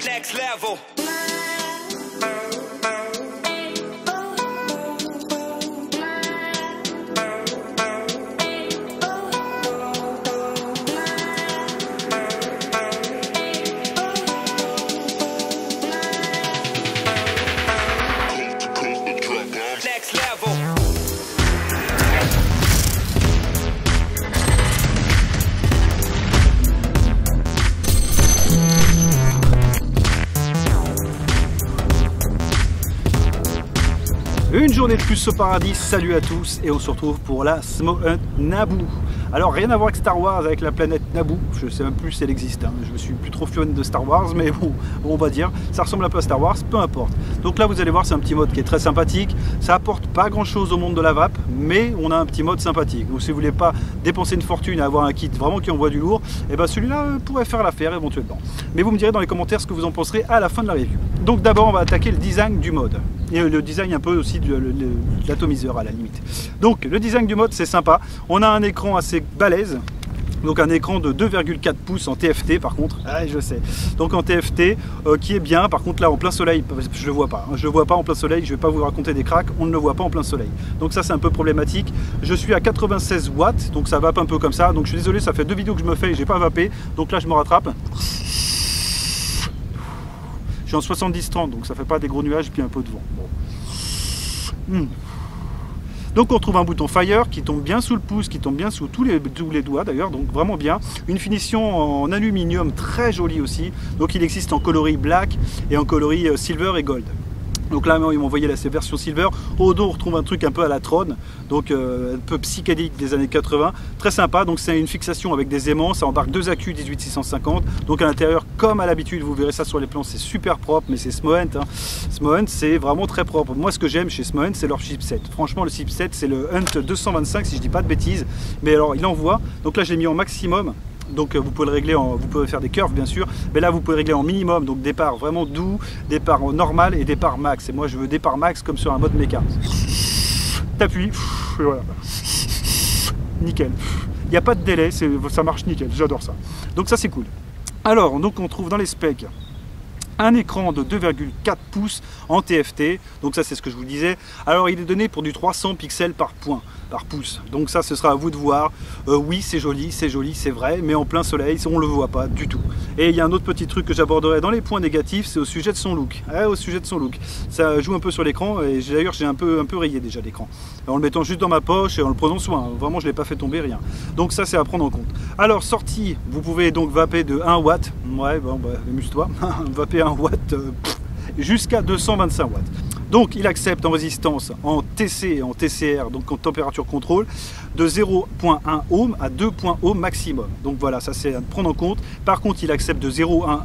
Next level. Next level. Une journée de plus au paradis, salut à tous et on se retrouve pour la Smoke Hunt Naboo. Alors rien à voir avec Star Wars, avec la planète Naboo, je sais même plus si elle existe, hein. Je me suis plus trop fan de Star Wars, mais bon, on va dire, ça ressemble un peu à Star Wars, peu importe. Donc là vous allez voir, c'est un petit mode qui est très sympathique, ça apporte pas grand chose au monde de la vape, mais on a un petit mode sympathique. Donc si vous voulez pas dépenser une fortune à avoir un kit vraiment qui envoie du lourd, et ben celui-là pourrait faire l'affaire éventuellement. Mais vous me direz dans les commentaires ce que vous en penserez à la fin de la review. Donc d'abord on va attaquer le design du mode, et le design un peu aussi de l'atomiseur à la limite. Donc le design du mode c'est sympa, on a un écran assez balèze, donc un écran de 2,4 pouces en TFT par contre, je sais, donc en TFT qui est bien. Par contre là en plein soleil, je le vois pas, je le vois pas en plein soleil, je vais pas vous raconter des cracks, on ne le voit pas en plein soleil, donc ça c'est un peu problématique. Je suis à 96 watts, donc ça vape un peu comme ça, donc je suis désolé, ça fait 2 vidéos que je me fais et j'ai pas vapé, donc là je me rattrape. Je suis en 70-30, donc ça fait pas des gros nuages puis un peu de vent. Bon. Donc on trouve un bouton Fire qui tombe bien sous le pouce, qui tombe bien sous tous les doigts d'ailleurs, donc vraiment bien. Une finition en aluminium très jolie aussi. Donc il existe en coloris black et en coloris silver et gold. Donc là ils m'ont envoyé la version silver. Au dos on retrouve un truc un peu à la Tron, donc un peu psychédélique des années 80, très sympa. Donc c'est une fixation avec des aimants, ça embarque 2 accus 18650. Donc à l'intérieur comme à l'habitude, vous verrez ça sur les plans, c'est super propre, mais c'est Smoke Hunt, hein. Smoke Hunt c'est vraiment très propre. Moi ce que j'aime chez Smoke Hunt c'est leur chipset. Franchement le chipset c'est le Hunt 225 si je dis pas de bêtises, mais alors il envoie. Donc là je l'ai mis en maximum. Donc vous pouvez le régler, vous pouvez faire des curves bien sûr, mais là vous pouvez régler en minimum, donc départ vraiment doux, départ normal et départ max. Et moi je veux départ max comme sur un mode méca. T'appuies, voilà. Nickel. Il n'y a pas de délai, ça marche nickel, j'adore ça. Donc ça c'est cool. Alors donc on trouve dans les specs un écran de 2,4 pouces en TFT, donc ça c'est ce que je vous disais. Alors il est donné pour du 300 pixels par pouce, donc ça ce sera à vous de voir. Oui c'est joli, c'est vrai, mais en plein soleil on le voit pas du tout. Et il y a un autre petit truc que j'aborderai dans les points négatifs, c'est au sujet de son look. Au sujet de son look, ça joue un peu sur l'écran, et d'ailleurs j'ai un peu rayé déjà l'écran en le mettant juste dans ma poche et en le prenant soin. Vraiment je l'ai pas fait tomber, rien. Donc ça c'est à prendre en compte. Alors sortie, vous pouvez donc vaper de 1 watt, ouais bon bah amuse-toi, vaper 1 watt jusqu'à 225 watts. Donc il accepte en résistance en TC et en TCR, donc en température contrôle, de 0.1 ohm à 2.0 ohm maximum. Donc voilà, ça c'est à prendre en compte. Par contre il accepte de 0.1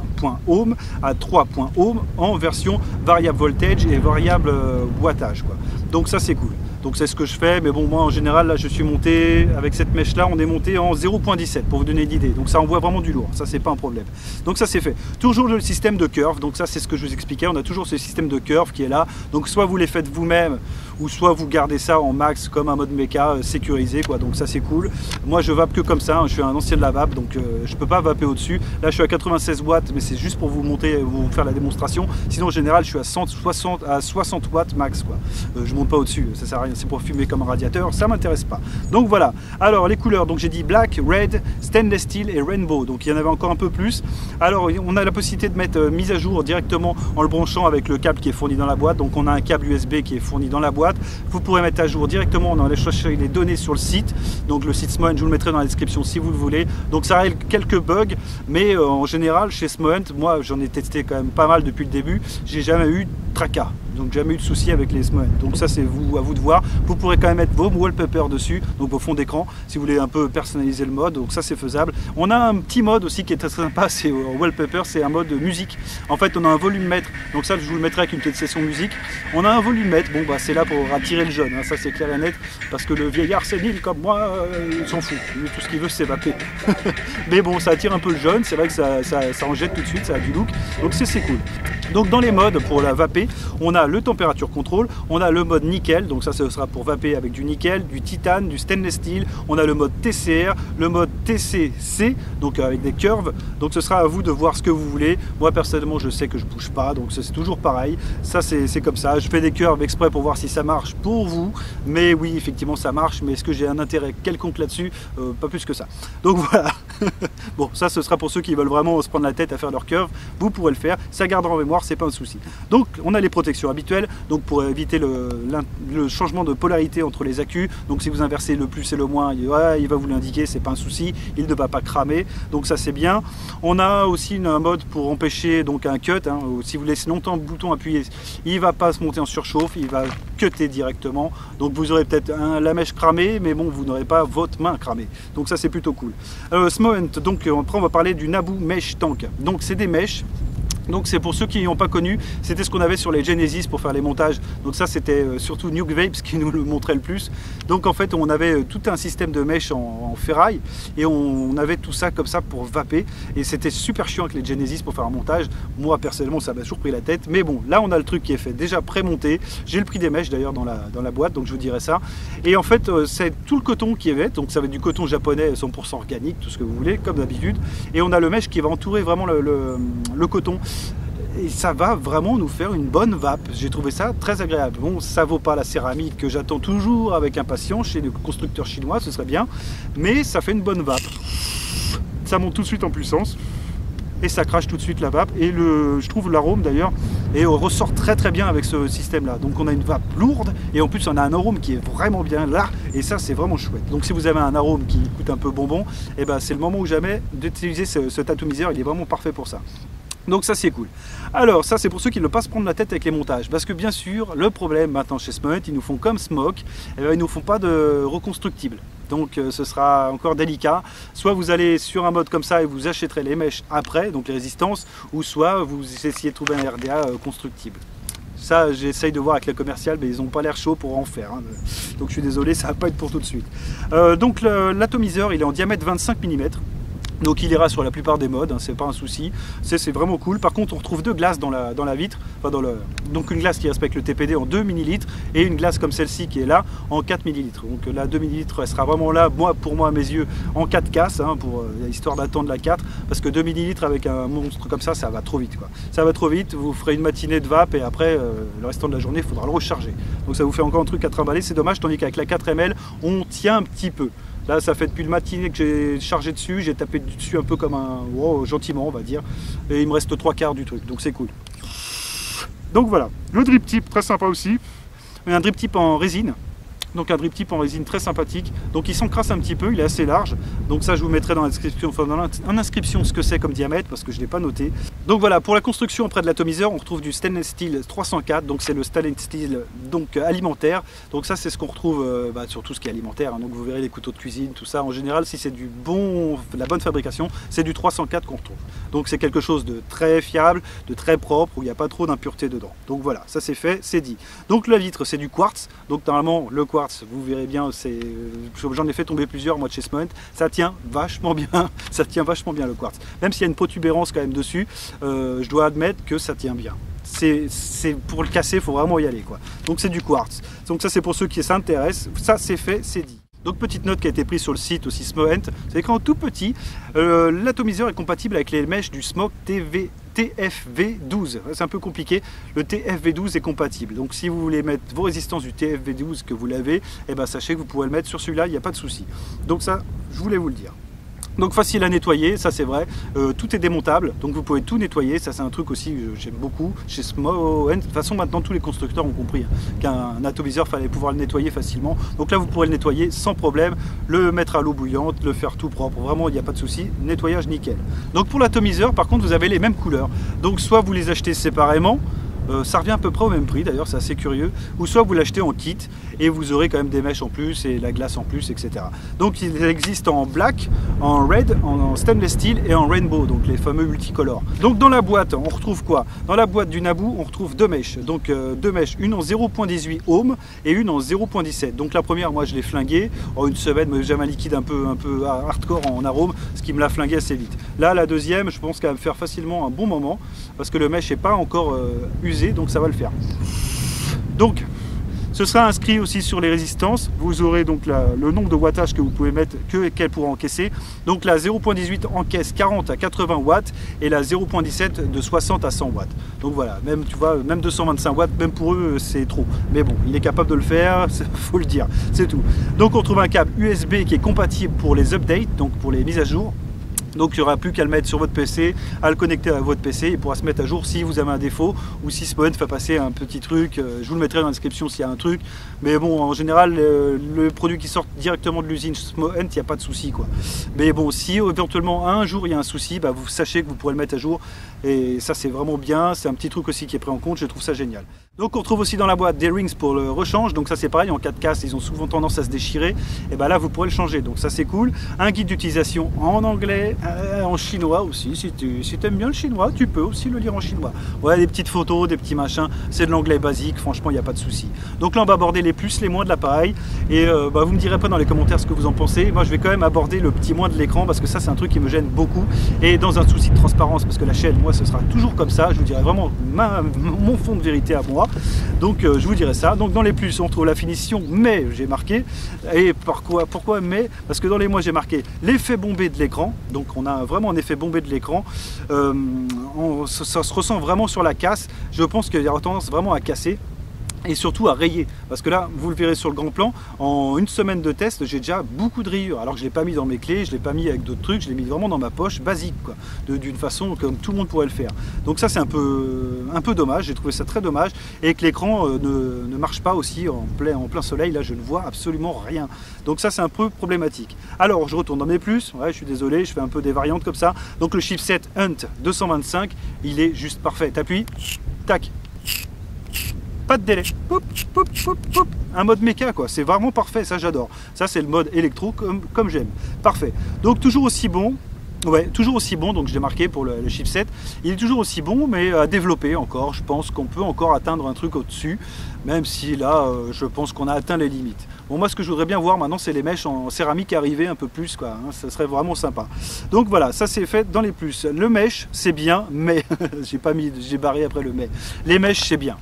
ohm à 3.0 ohm en version variable voltage et variable wattage, quoi. Donc ça c'est cool. Donc c'est ce que je fais, mais bon moi en général là je suis monté avec cette mèche là, on est monté en 0.17 pour vous donner une idée. Donc ça envoie vraiment du lourd, ça c'est pas un problème. Donc ça c'est fait. Toujours le système de curve, donc ça c'est ce que je vous expliquais, on a toujours ce système de curve qui est là. Donc soit vous les faites vous-même, ou soit vous gardez ça en max comme un mode méca sécurisé, quoi. Donc ça c'est cool. Moi je vape que comme ça, hein. Je suis un ancien de la vape, donc je peux pas vaper au-dessus. Là je suis à 96 watts, mais c'est juste pour vous monter, vous faire la démonstration. Sinon en général je suis à 60 watts max, quoi. Je monte pas au-dessus, ça sert à rien, c'est pour fumer comme un radiateur, ça m'intéresse pas. Donc voilà. Alors les couleurs, donc j'ai dit black, red, stainless steel et rainbow. Donc il y en avait encore un peu plus. Alors on a la possibilité de mettre mise à jour directement en le branchant avec le câble qui est fourni dans la boîte. Donc on a un câble USB qui est fourni dans la boîte. Vous pourrez mettre à jour directement en allant chercher les données sur le site. Donc le site Smoke Hunt, je vous le mettrai dans la description si vous le voulez. Donc ça règle quelques bugs, mais en général chez Smoke Hunt, moi j'en ai testé quand même pas mal depuis le début. J'ai jamais eu de tracas. Donc jamais eu de souci avec les Smoent. Donc ça c'est à vous de voir. Vous pourrez quand même mettre vos wallpapers dessus, donc vos fonds d'écran, si vous voulez un peu personnaliser le mode. Donc ça c'est faisable. On a un petit mode aussi qui est très sympa, c'est wallpaper, c'est un mode musique. En fait on a un volumètre, donc ça je vous le mettrai avec une petite session musique. On a un volumètre, bon bah c'est là pour attirer le jeune, hein, ça c'est clair et net, parce que le vieillard sénile comme moi, il s'en fout. Lui, tout ce qu'il veut c'est vaper. Mais bon, ça attire un peu le jeune, c'est vrai que ça en jette tout de suite, ça a du look, donc c'est cool. Donc dans les modes pour la vaper, on a le température contrôle, on a le mode nickel, donc ça ce sera pour vaper avec du nickel, du titane, du stainless steel, on a le mode TCR, le mode TCC, donc avec des curves, donc ce sera à vous de voir ce que vous voulez. Moi personnellement je sais que je bouge pas, donc c'est toujours pareil, ça c'est comme ça, je fais des curves exprès pour voir si ça marche pour vous, mais oui effectivement ça marche, mais est-ce que j'ai un intérêt quelconque là-dessus? Pas plus que ça. Donc voilà. Bon, ça ce sera pour ceux qui veulent vraiment se prendre la tête à faire leur curve, vous pourrez le faire, ça gardera en mémoire, c'est pas un souci. Donc on a les protections habituelles, donc pour éviter le changement de polarité entre les accus, donc si vous inversez le plus et le moins, il va vous l'indiquer, c'est pas un souci, il ne va pas cramer, donc ça c'est bien. On a aussi un mode pour empêcher donc un cut, hein, si vous laissez longtemps le bouton appuyé, il va pas se monter en surchauffe, il va cutter directement, donc vous aurez peut-être la mèche cramée, mais bon vous n'aurez pas votre main cramée, donc ça c'est plutôt cool. Smoent, donc après on va parler du Naboo Mesh Tank, donc c'est des mèches. Donc c'est pour ceux qui n'ont pas connu, c'était ce qu'on avait sur les Genesis pour faire les montages. Donc ça c'était surtout Nuke Vapes qui nous le montrait le plus. Donc en fait on avait tout un système de mèches en ferraille et on avait tout ça comme ça pour vaper. Et c'était super chiant avec les Genesis pour faire un montage. Moi personnellement ça m'a toujours pris la tête. Mais bon, là on a le truc qui est fait déjà pré-monté. J'ai le prix des mèches d'ailleurs dans la boîte, donc je vous dirai ça. Et en fait c'est tout le coton qui est fait. Donc ça va être du coton japonais 100% organique, tout ce que vous voulez, comme d'habitude. Et on a le mèche qui va entourer vraiment le coton. Et ça va vraiment nous faire une bonne vape. J'ai trouvé ça très agréable. Bon, ça vaut pas la céramique que j'attends toujours avec impatience chez les constructeurs chinois, ce serait bien, mais ça fait une bonne vape. Ça monte tout de suite en puissance et ça crache tout de suite la vape. Et je trouve l'arôme d'ailleurs et on ressort très bien avec ce système là. Donc on a une vape lourde et en plus on a un arôme qui est vraiment bien là et ça c'est vraiment chouette. Donc si vous avez un arôme qui coûte un peu bonbon, et ben c'est le moment ou jamais d'utiliser cet atomiseur, il est vraiment parfait pour ça. Donc ça c'est cool. Alors ça c'est pour ceux qui ne veulent pas se prendre la tête avec les montages, parce que bien sûr le problème maintenant chez Smoent, ils nous font comme Smoke, et bien, ils nous font pas de reconstructible. Donc ce sera encore délicat. Soit vous allez sur un mode comme ça et vous achèterez les mèches après, donc les résistances, ou soit vous essayez de trouver un RDA constructible. Ça j'essaye de voir avec les commerciales, mais ils n'ont pas l'air chauds pour en faire, hein. Donc je suis désolé, ça va pas être pour tout de suite. Donc l'atomiseur il est en diamètre 25 mm. Donc il ira sur la plupart des modes, hein, c'est pas un souci, c'est vraiment cool. Par contre on retrouve deux glaces dans la vitre, enfin donc une glace qui respecte le TPD en 2 ml et une glace comme celle-ci qui est là en 4 ml. Donc la 2 ml elle sera vraiment là, pour moi à mes yeux, en 4 casses, hein, pour histoire d'attendre la 4, parce que 2 ml avec un monstre comme ça va trop vite, quoi. Ça va trop vite, vous ferez une matinée de vape et après le restant de la journée il faudra le recharger. Donc ça vous fait encore un truc à trimballer, c'est dommage, tandis qu'avec la 4 ml on tient un petit peu. Là, ça fait depuis le matinée que j'ai chargé dessus, j'ai tapé dessus un peu comme gentiment, on va dire. Et il me reste 3/4 du truc, donc c'est cool. Donc voilà, le drip tip, très sympa aussi. Un drip tip en résine. Donc un drip tip en résine très sympathique. Donc il s'encrasse un petit peu, il est assez large. Donc ça je vous mettrai dans la description, enfin dans l'inscription ce que c'est comme diamètre parce que je ne l'ai pas noté. Donc voilà, pour la construction auprès de l'atomiseur, on retrouve du stainless steel 304. Donc c'est le stainless steel donc alimentaire. Donc ça c'est ce qu'on retrouve sur tout ce qui est alimentaire, hein. Donc vous verrez les couteaux de cuisine, tout ça. En général, si c'est de la bonne fabrication, c'est du 304 qu'on retrouve. Donc c'est quelque chose de très fiable, de très propre, où il n'y a pas trop d'impuretés dedans. Donc voilà, ça c'est fait, c'est dit. Donc la vitre c'est du quartz. Donc normalement le quartz, vous verrez bien, j'en ai fait tomber plusieurs moi de chez Smoent, ça tient vachement bien, ça tient vachement bien le quartz. Même s'il y a une protubérance quand même dessus, je dois admettre que ça tient bien. Pour le casser, il faut vraiment y aller, quoi. Donc c'est du quartz. Donc ça c'est pour ceux qui s'intéressent, ça c'est fait, c'est dit. Donc petite note qui a été prise sur le site aussi Smoent, c'est qu'en tout petit, l'atomiseur est compatible avec les mèches du Smoke TFV12. C'est un peu compliqué, le TFV12 est compatible. Donc si vous voulez mettre vos résistances du TFV12 que vous l'avez, eh ben, sachez que vous pouvez le mettre sur celui-là, il n'y a pas de souci. Donc ça, je voulais vous le dire. Donc facile à nettoyer, ça c'est vrai, tout est démontable, donc vous pouvez tout nettoyer, ça c'est un truc aussi que j'aime beaucoup chez Smoent. De toute façon maintenant tous les constructeurs ont compris qu'un atomiseur fallait pouvoir le nettoyer facilement, donc là vous pourrez le nettoyer sans problème, le mettre à l'eau bouillante, le faire tout propre, vraiment il n'y a pas de souci, nettoyage nickel. Donc pour l'atomiseur par contre vous avez les mêmes couleurs, donc soit vous les achetez séparément, Ça revient à peu près au même prix d'ailleurs, c'est assez curieux. Ou soit vous l'achetez en kit et vous aurez quand même des mèches en plus et la glace en plus, etc. Donc il existe en black, en red, en stainless steel et en rainbow, donc les fameux multicolores. Donc dans la boîte, on retrouve quoi? Dans la boîte du Naboo, on retrouve deux mèches. Donc deux mèches, une en 0.18 ohm et une en 0.17. Donc la première, moi je l'ai flinguée en une semaine, mais j'aime un liquide un peu hardcore en arôme, ce qui me l'a flingué assez vite. Là, la deuxième, je pense qu'elle va me faire facilement un bon moment parce que le mèche n'est pas encore usé, donc ça va le faire. Donc ce sera inscrit aussi sur les résistances. Vous aurez donc le nombre de wattage que vous pouvez mettre, qu'elle pourra encaisser. Donc la 0.18 encaisse 40 à 80 watts et la 0.17 de 60 à 100 watts. Donc voilà, même tu vois, même 225 watts, même pour eux c'est trop. Mais bon, il est capable de le faire, faut le dire, c'est tout. Donc on trouve un câble USB qui est compatible pour les updates, donc pour les mises à jour. Donc il n'y aura plus qu'à le mettre sur votre PC, à le connecter à votre PC, il pourra se mettre à jour si vous avez un défaut ou si Smoent fait passer un petit truc. Je vous le mettrai dans la description s'il y a un truc. Mais bon, en général, le produit qui sort directement de l'usine Smoent, il n'y a pas de souci, quoi. Mais bon, si éventuellement un jour il y a un souci, bah, vous sachez que vous pourrez le mettre à jour. Et ça c'est vraiment bien, c'est un petit truc aussi qui est pris en compte, je trouve ça génial. Donc on retrouve aussi dans la boîte des rings pour le rechange, donc ça c'est pareil, en cas de casse ils ont souvent tendance à se déchirer, et ben là vous pourrez le changer, donc ça c'est cool. Un guide d'utilisation en anglais, en chinois aussi, si tu aimes bien le chinois, tu peux aussi le lire en chinois. Ouais, des petites photos, des petits machins, c'est de l'anglais basique, franchement il n'y a pas de souci. Donc là on va aborder les plus, les moins de l'appareil, et bah, vous me direz pas dans les commentaires ce que vous en pensez. Moi je vais quand même aborder le petit moins de l'écran, parce que ça c'est un truc qui me gêne beaucoup, et dans un souci de transparence, parce que la chaîne, moi ce sera toujours comme ça, je vous dirai vraiment mon fond de vérité à moi. Donc je vous dirai ça. Donc dans les plus on trouve la finition mais j'ai marqué. Et pourquoi mais? Parce que dans les moins j'ai marqué l'effet bombé de l'écran. Donc on a vraiment un effet bombé de l'écran. Ça se ressent vraiment sur la casse. Je pense qu'il y aura tendance vraiment à casser. Et surtout à rayer, parce que là vous le verrez sur le grand plan, en une semaine de test j'ai déjà beaucoup de rayures, alors que je ne l'ai pas mis dans mes clés, je ne l'ai pas mis avec d'autres trucs, je l'ai mis vraiment dans ma poche basique, quoi, d'une façon comme tout le monde pourrait le faire. Donc ça c'est un peu dommage, j'ai trouvé ça très dommage, et que l'écran ne marche pas aussi en plein soleil, là je ne vois absolument rien. Donc ça c'est un peu problématique. Alors je retourne dans mes plus, ouais, je suis désolé, je fais un peu des variantes comme ça. Donc le chipset Hunt 225, il est juste parfait, t'appuies, tac. Pas de délai, poup, poup, poup, poup. Un mode méca quoi, c'est vraiment parfait, ça j'adore. Ça c'est le mode électro comme j'aime, parfait. Donc toujours aussi bon, ouais, toujours aussi bon, donc je l'ai marqué pour le chipset. Il est toujours aussi bon, mais à développer encore, je pense qu'on peut encore atteindre un truc au-dessus, même si là, je pense qu'on a atteint les limites. Bon, moi ce que je voudrais bien voir maintenant, c'est les mèches en céramique arriver un peu plus, quoi, hein, ça serait vraiment sympa. Donc voilà, ça c'est fait dans les plus. Le mèche, c'est bien, mais, j'ai barré après le mais. Les mèches, c'est bien.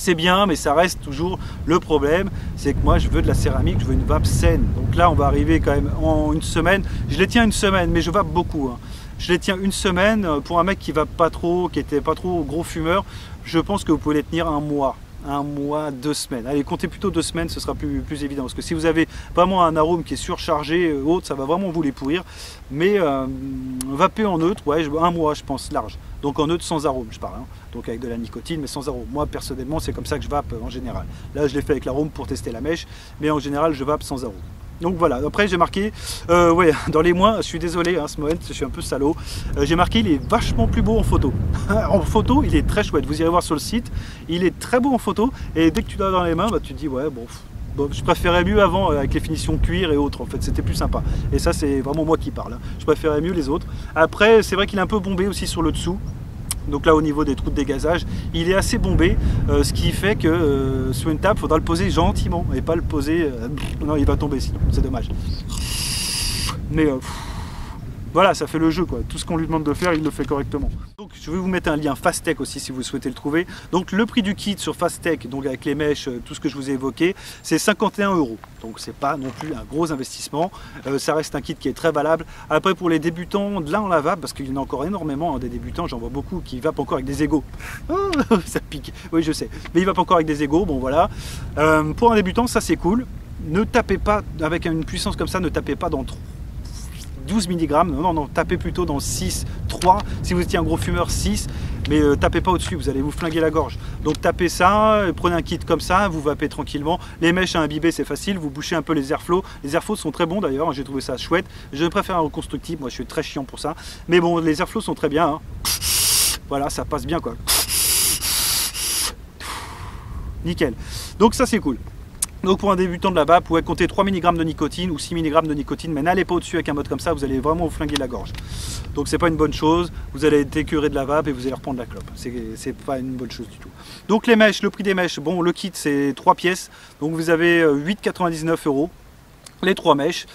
C'est bien, mais ça reste toujours le problème, c'est que moi je veux de la céramique, je veux une vape saine. Donc là on va arriver quand même en une semaine, je les tiens une semaine, mais je vape beaucoup. Hein. Je les tiens une semaine, pour un mec qui vape pas trop, qui était pas trop gros fumeur, je pense que vous pouvez les tenir un mois. 2 semaines. Allez, comptez plutôt 2 semaines, ce sera plus évident. Parce que si vous avez vraiment un arôme qui est surchargé, autre, ça va vraiment vous les pourrir. Mais vaper en neutre, ouais, un mois, je pense, large. Donc en neutre sans arôme, je parle. Hein. Donc avec de la nicotine, mais sans arôme. Moi, personnellement, c'est comme ça que je vape en général. Là, je l'ai fait avec l'arôme pour tester la mèche, mais en général, je vape sans arôme. Donc voilà, après j'ai marqué, ouais, dans les moins, je suis désolé, hein, Smoent, je suis un peu salaud, j'ai marqué il est vachement plus beau en photo. En photo, il est très chouette, vous irez voir sur le site, il est très beau en photo, et dès que tu l'as dans les mains, bah, tu te dis, ouais, bon, je préférais mieux avant avec les finitions cuir et autres, en fait, c'était plus sympa. Et ça, c'est vraiment moi qui parle, hein. Je préférais mieux les autres. Après, c'est vrai qu'il est un peu bombé aussi sur le dessous. Donc là au niveau des trous de dégazage, il est assez bombé, ce qui fait que sur une table, il faudra le poser gentiment et pas le poser... non, il va tomber sinon, c'est dommage. Mais voilà, ça fait le jeu quoi. Tout ce qu'on lui demande de faire, il le fait correctement. Donc je vais vous mettre un lien Fastech aussi si vous souhaitez le trouver. Donc le prix du kit sur Fastech, donc avec les mèches, tout ce que je vous ai évoqué, c'est 51 €. Donc c'est pas non plus un gros investissement. Ça reste un kit qui est très valable. Après pour les débutants, là on la vape, parce qu'il y en a encore énormément hein, des débutants, j'en vois beaucoup qui vapent encore avec des égos. Oh, ça pique, oui je sais. Mais ils vapent encore avec des égos, bon voilà. Pour un débutant, ça c'est cool. Ne tapez pas, avec une puissance comme ça, ne tapez pas dans 12 mg, non, tapez plutôt dans 6, 3, si vous étiez un gros fumeur 6, mais tapez pas au-dessus, vous allez vous flinguer la gorge. Donc tapez ça, prenez un kit comme ça, vous vapez tranquillement. Les mèches à imbiber c'est facile, vous bouchez un peu les airflows. Les airflows sont très bons d'ailleurs, j'ai trouvé ça chouette. Je préfère un reconstructible, moi je suis très chiant pour ça. Mais bon, les airflows sont très bien, hein. Voilà, ça passe bien quoi. nickel. Donc ça c'est cool. Donc pour un débutant de la vape, vous pouvez compter 3 mg de nicotine ou 6 mg de nicotine, mais n'allez pas au-dessus avec un mode comme ça, vous allez vraiment vous flinguer la gorge. Donc c'est pas une bonne chose, vous allez être écœuré de la vape et vous allez reprendre la clope. C'est pas une bonne chose du tout. Donc les mèches, le prix des mèches, bon le kit c'est 3 pièces, donc vous avez 8,99 €. Les 3 mèches,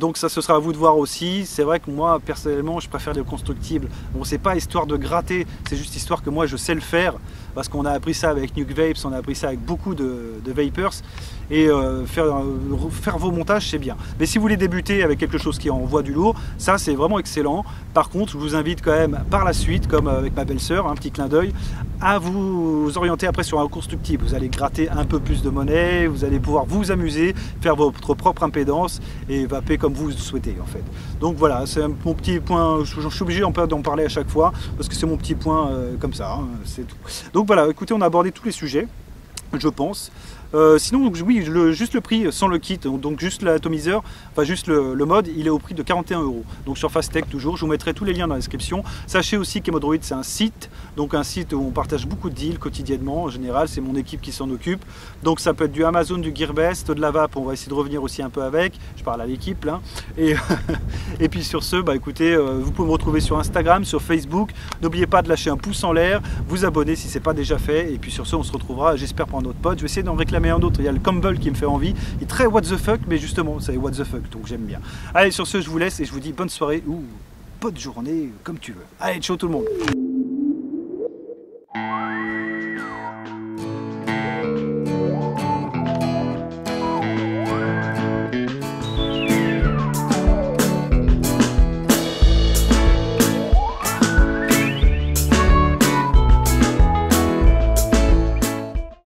donc ça ce sera à vous de voir aussi. C'est vrai que moi personnellement je préfère les constructibles. Bon, c'est pas histoire de gratter, c'est juste histoire que moi je sais le faire parce qu'on a appris ça avec Nuke Vapes, on a appris ça avec beaucoup de vapers et faire vos montages c'est bien. Mais si vous voulez débuter avec quelque chose qui envoie du lourd, ça c'est vraiment excellent. Par contre je vous invite quand même par la suite, comme avec ma belle-sœur, un petit clin d'œil, à vous orienter après sur un constructible. Vous allez gratter un peu plus de monnaie, vous allez pouvoir vous amuser, faire votre propre impédance et vaper comme vous le souhaitez en fait. Donc voilà, c'est mon petit point, je suis obligé d'en parler à chaque fois parce que c'est mon petit point comme ça, hein, c'est tout. Donc voilà, écoutez, on a abordé tous les sujets, je pense. Sinon, donc, oui, juste le prix sans le kit, donc juste l'atomiseur, enfin juste le mode, il est au prix de 41 €. Donc sur Fastech toujours, je vous mettrai tous les liens dans la description. Sachez aussi qu'Emodroid c'est un site, donc un site où on partage beaucoup de deals quotidiennement. En général, c'est mon équipe qui s'en occupe. Donc ça peut être du Amazon, du Gearbest, de la vape. On va essayer de revenir aussi un peu avec. Je parle à l'équipe là. Et, et puis sur ce, bah écoutez, vous pouvez me retrouver sur Instagram, sur Facebook. N'oubliez pas de lâcher un pouce en l'air, vous abonner si c'est pas déjà fait. Et puis sur ce, on se retrouvera, j'espère, pour un autre pod. Je vais essayer d'en réclamer un autre. Il y a le Campbell qui me fait envie. Il est très what the fuck, mais justement, c'est what the fuck, donc j'aime bien. Allez, sur ce, je vous laisse et je vous dis bonne soirée ou bonne journée, comme tu veux. Allez, ciao tout le monde.